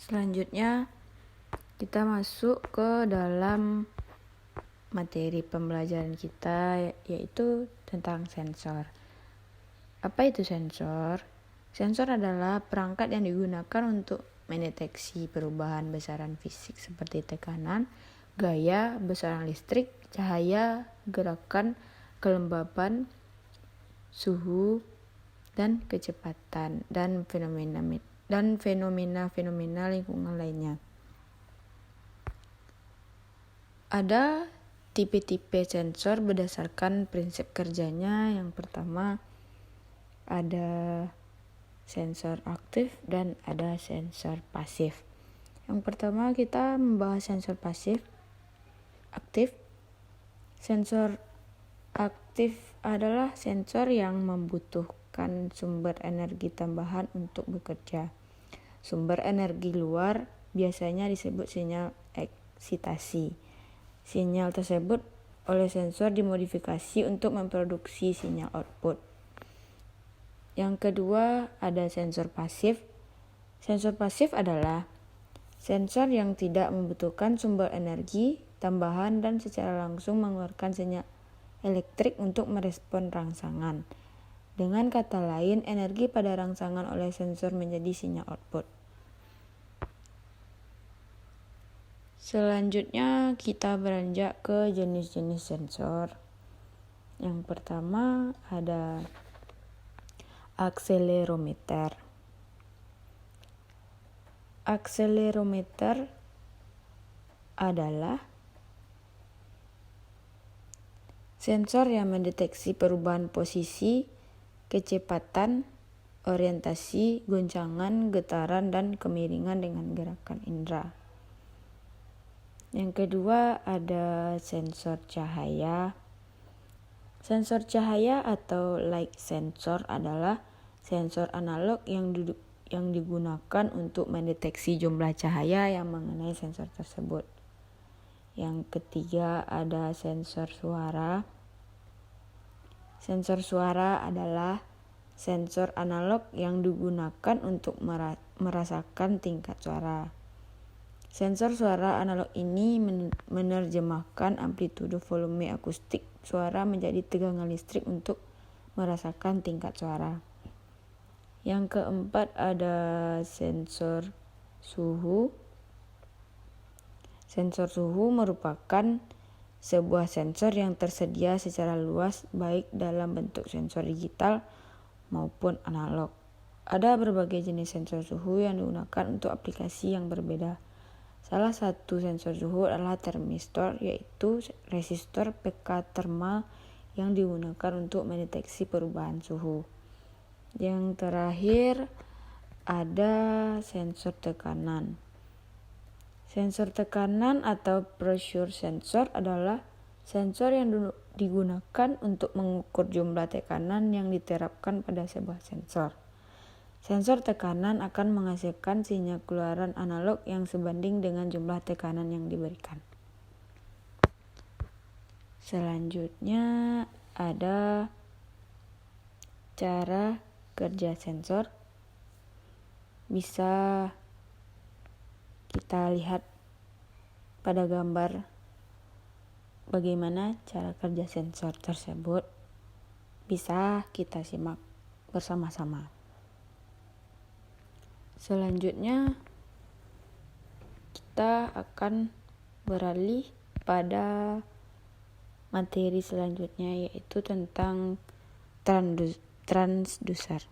Selanjutnya kita masuk ke dalam materi pembelajaran kita, yaitu tentang sensor. Apa itu sensor? Sensor adalah perangkat yang digunakan untuk mendeteksi perubahan besaran fisik seperti tekanan, gaya, besaran listrik, cahaya, gerakan, kelembaban, suhu, dan kecepatan, dan fenomena lingkungan lainnya. Ada tipe-tipe sensor berdasarkan prinsip kerjanya. Yang pertama ada sensor aktif dan ada sensor pasif. Yang pertama kita membahas sensor aktif. Sensor aktif adalah sensor yang membutuhkan sumber energi tambahan untuk bekerja. Sumber energi luar biasanya disebut sinyal eksitasi. Sinyal tersebut oleh sensor dimodifikasi untuk memproduksi sinyal output. Yang kedua ada sensor pasif. Sensor pasif adalah sensor yang tidak membutuhkan sumber energi tambahan dan secara langsung mengeluarkan sinyal elektrik untuk merespon rangsangan. Dengan kata lain, energi pada rangsangan oleh sensor menjadi sinyal output. Selanjutnya kita beranjak ke jenis-jenis sensor. Yang pertama ada akselerometer. Akselerometer adalah sensor yang mendeteksi perubahan posisi, kecepatan, orientasi, goncangan, getaran, dan kemiringan dengan gerakan indera. Yang kedua ada sensor cahaya. Sensor cahaya atau light sensor adalah sensor analog yang digunakan untuk mendeteksi jumlah cahaya yang mengenai sensor tersebut. Yang ketiga ada sensor suara. Sensor suara adalah sensor analog yang digunakan untuk merasakan tingkat suara. Sensor suara analog ini menerjemahkan amplitude volume akustik suara menjadi tegangan listrik untuk merasakan tingkat suara. Yang keempat ada sensor suhu. Sensor suhu merupakan sebuah sensor yang tersedia secara luas baik dalam bentuk sensor digital maupun analog. Ada berbagai jenis sensor suhu yang digunakan untuk aplikasi yang berbeda. Salah satu sensor suhu adalah termistor, yaitu resistor pK termal yang digunakan untuk mendeteksi perubahan suhu. Yang terakhir ada sensor tekanan. Sensor tekanan atau pressure sensor adalah sensor yang digunakan untuk mengukur jumlah tekanan yang diterapkan pada sebuah sensor. Sensor tekanan akan menghasilkan sinyal keluaran analog yang sebanding dengan jumlah tekanan yang diberikan. Selanjutnya ada cara kerja sensor. Bisa kita lihat pada gambar bagaimana cara kerja sensor tersebut. Bisa kita simak bersama-sama. Selanjutnya kita akan beralih pada materi selanjutnya, yaitu tentang transducer.